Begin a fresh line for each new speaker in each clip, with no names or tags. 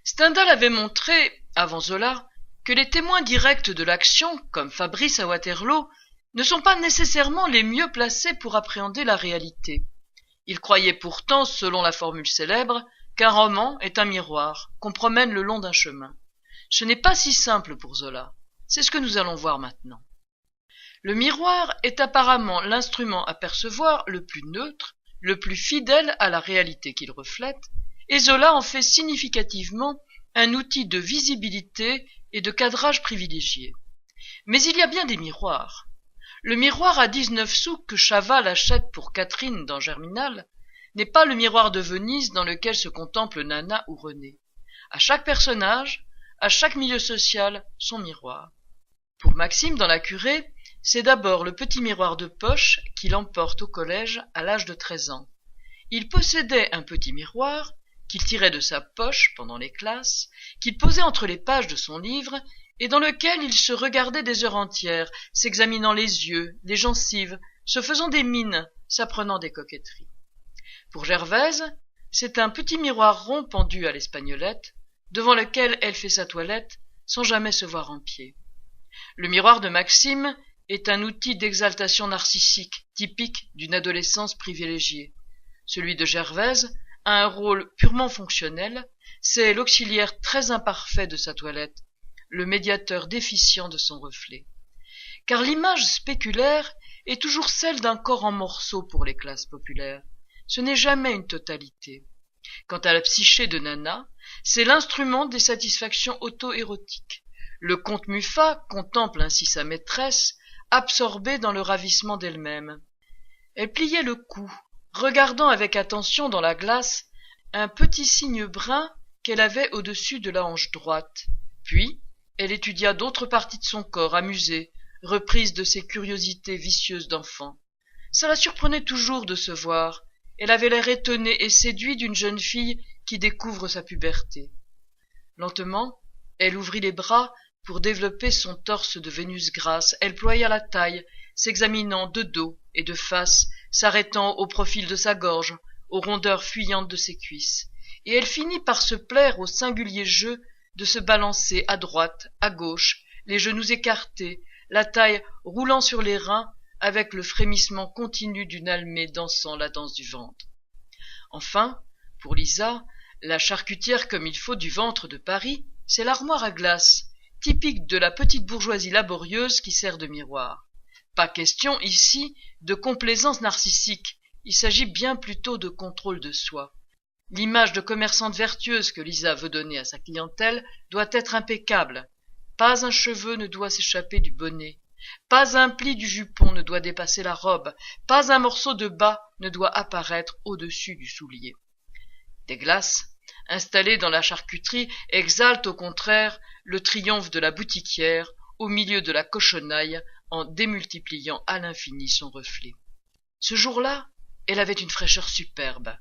Stendhal avait montré, avant Zola, que les témoins directs de l'action, comme Fabrice à Waterloo, ne sont pas nécessairement les mieux placés pour appréhender la réalité. Il croyait pourtant, selon la formule célèbre, qu'un roman est un miroir qu'on promène le long d'un chemin. Ce n'est pas si simple pour Zola. C'est ce que nous allons voir maintenant. Le miroir est apparemment l'instrument à percevoir le plus neutre, le plus fidèle à la réalité qu'il reflète, et Zola en fait significativement un outil de visibilité et de cadrage privilégié. Mais il y a bien des miroirs. Le miroir à 19 sous que Chaval achète pour Catherine dans Germinal n'est pas le miroir de Venise dans lequel se contemple Nana ou René. À chaque personnage, à chaque milieu social, son miroir. Pour Maxime dans La Curée, c'est d'abord le petit miroir de poche qu'il emporte au collège à l'âge de 13 ans. Il possédait un petit miroir qu'il tirait de sa poche pendant les classes, qu'il posait entre les pages de son livre et dans lequel il se regardait des heures entières, s'examinant les yeux, les gencives, se faisant des mines, s'apprenant des coquetteries. Pour Gervaise, c'est un petit miroir rond pendu à l'espagnolette, devant lequel elle fait sa toilette sans jamais se voir en pied. Le miroir de Maxime est un outil d'exaltation narcissique, typique d'une adolescence privilégiée. Celui de Gervaise a un rôle purement fonctionnel, c'est l'auxiliaire très imparfait de sa toilette, le médiateur déficient de son reflet. Car l'image spéculaire est toujours celle d'un corps en morceaux pour les classes populaires. Ce n'est jamais une totalité. Quant à la psyché de Nana, c'est l'instrument des satisfactions auto-érotiques. Le comte Muffat contemple ainsi sa maîtresse, absorbée dans le ravissement d'elle-même. Elle pliait le cou, regardant avec attention dans la glace un petit signe brun qu'elle avait au-dessus de la hanche droite. Puis, elle étudia d'autres parties de son corps, amusée, reprise de ses curiosités vicieuses d'enfant. Ça la surprenait toujours de se voir. Elle avait l'air étonnée et séduite d'une jeune fille qui découvre sa puberté. Lentement, elle ouvrit les bras pour développer son torse de Vénus grasse. Elle ploya la taille, s'examinant de dos et de face, s'arrêtant au profil de sa gorge, aux rondeurs fuyantes de ses cuisses. Et elle finit par se plaire au singulier jeu de se balancer à droite, à gauche, les genoux écartés, la taille roulant sur les reins, avec le frémissement continu d'une almée dansant la danse du ventre. Enfin, pour Lisa, la charcutière comme il faut du ventre de Paris, c'est l'armoire à glace, typique de la petite bourgeoisie laborieuse qui sert de miroir. Pas question ici de complaisance narcissique, il s'agit bien plutôt de contrôle de soi. L'image de commerçante vertueuse que Lisa veut donner à sa clientèle doit être impeccable. Pas un cheveu ne doit s'échapper du bonnet. Pas un pli du jupon ne doit dépasser la robe. Pas un morceau de bas ne doit apparaître au-dessus du soulier. Des glaces, installées dans la charcuterie, exaltent au contraire le triomphe de la boutiquière au milieu de la cochonaille en démultipliant à l'infini son reflet. Ce jour-là, elle avait une fraîcheur superbe.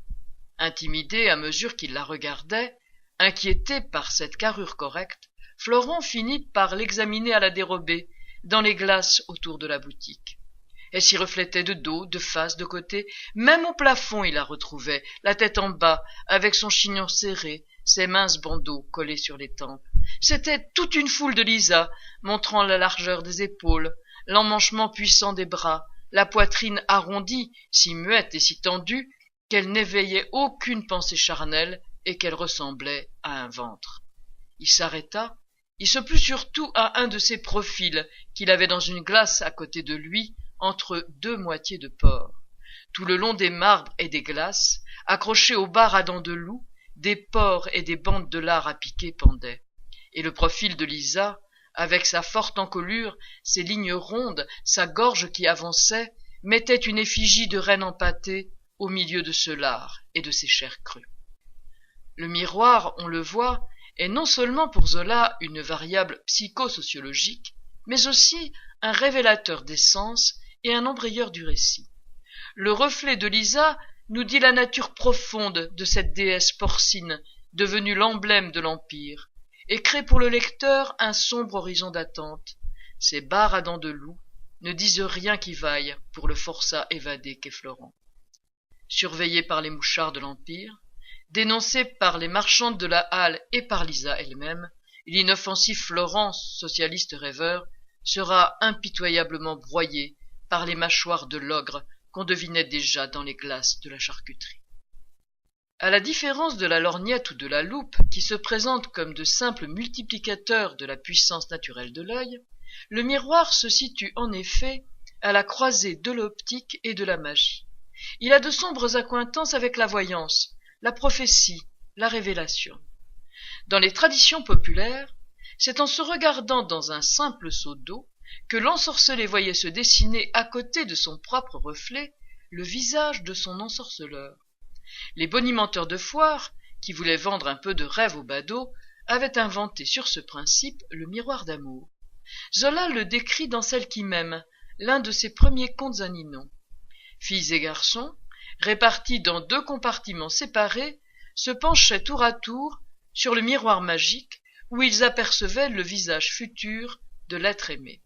Intimidé à mesure qu'il la regardait, inquiété par cette carrure correcte, Florent finit par l'examiner à la dérobée, dans les glaces autour de la boutique. Elle s'y reflétait de dos, de face, de côté, même au plafond il la retrouvait, la tête en bas, avec son chignon serré, ses minces bandeaux collés sur les tempes. C'était toute une foule de Lisa, montrant la largeur des épaules, l'emmanchement puissant des bras, la poitrine arrondie, si muette et si tendue, qu'elle n'éveillait aucune pensée charnelle et qu'elle ressemblait à un ventre. Il s'arrêta, il se plut surtout à un de ces profils qu'il avait dans une glace à côté de lui, entre deux moitiés de porc. Tout le long des marbres et des glaces, accrochés aux barres à dents de loup, des porcs et des bandes de lard à piquer pendaient. Et le profil de Lisa, avec sa forte encolure, ses lignes rondes, sa gorge qui avançait, mettait une effigie de reine empâtée au milieu de ce lard et de ces chairs crues. Le miroir, on le voit, est non seulement pour Zola une variable psychosociologique, mais aussi un révélateur d'essence et un embrayeur du récit. Le reflet de Lisa nous dit la nature profonde de cette déesse porcine, devenue l'emblème de l'Empire, et crée pour le lecteur un sombre horizon d'attente. Ces barres à dents de loup ne disent rien qui vaille pour le forçat évadé qu'est Florent. Surveillé par les mouchards de l'Empire, Dénoncée par les marchandes de la Halle et par Lisa elle-même, l'inoffensive Florence, socialiste rêveur, sera impitoyablement broyée par les mâchoires de l'ogre qu'on devinait déjà dans les glaces de la charcuterie. À la différence de la lorgnette ou de la loupe, qui se présentent comme de simples multiplicateurs de la puissance naturelle de l'œil, le miroir se situe en effet à la croisée de l'optique et de la magie. Il a de sombres accointances avec la voyance, la prophétie, la révélation. Dans les traditions populaires, c'est en se regardant dans un simple seau d'eau que l'ensorcelé voyait se dessiner à côté de son propre reflet le visage de son ensorceleur. Les bonimenteurs de foire, qui voulaient vendre un peu de rêve aux badauds, avaient inventé sur ce principe le miroir d'amour. Zola le décrit dans Celle qui m'aime, l'un de ses premiers contes à Ninon. Filles et garçons, répartis dans 2 compartiments séparés, se penchaient tour à tour sur le miroir magique où ils apercevaient le visage futur de l'être aimé.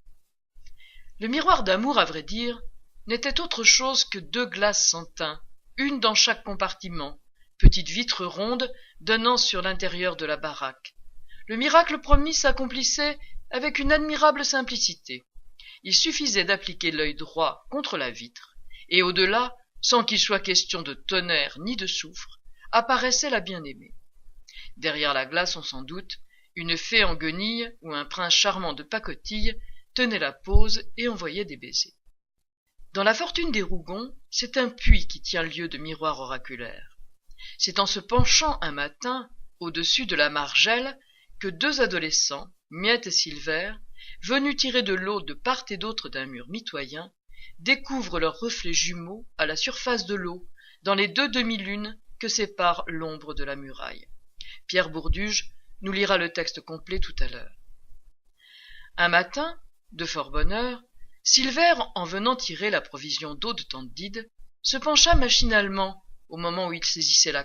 Le miroir d'amour, à vrai dire, n'était autre chose que 2 glaces sans teint, une dans chaque compartiment, petite vitre ronde donnant sur l'intérieur de la baraque. Le miracle promis s'accomplissait avec une admirable simplicité. Il suffisait d'appliquer l'œil droit contre la vitre, et au-delà, sans qu'il soit question de tonnerre ni de soufre, apparaissait la bien-aimée. Derrière la glace, on s'en doute, une fée en guenilles ou un prince charmant de pacotille tenait la pose et envoyait des baisers. Dans La Fortune des Rougons, c'est un puits qui tient lieu de miroir oraculaire. C'est en se penchant un matin au-dessus de la margelle que 2 adolescents, Miette et Silver, venus tirer de l'eau de part et d'autre d'un mur mitoyen, découvrent leurs reflets jumeaux à la surface de l'eau, dans les 2 demi-lunes que sépare l'ombre de la muraille. Pierre Bourduge nous lira le texte complet tout à l'heure. Un matin, de fort bonne heure, Silver, en venant tirer la provision d'eau de Tante Dide, se pencha machinalement, au moment où il saisissait la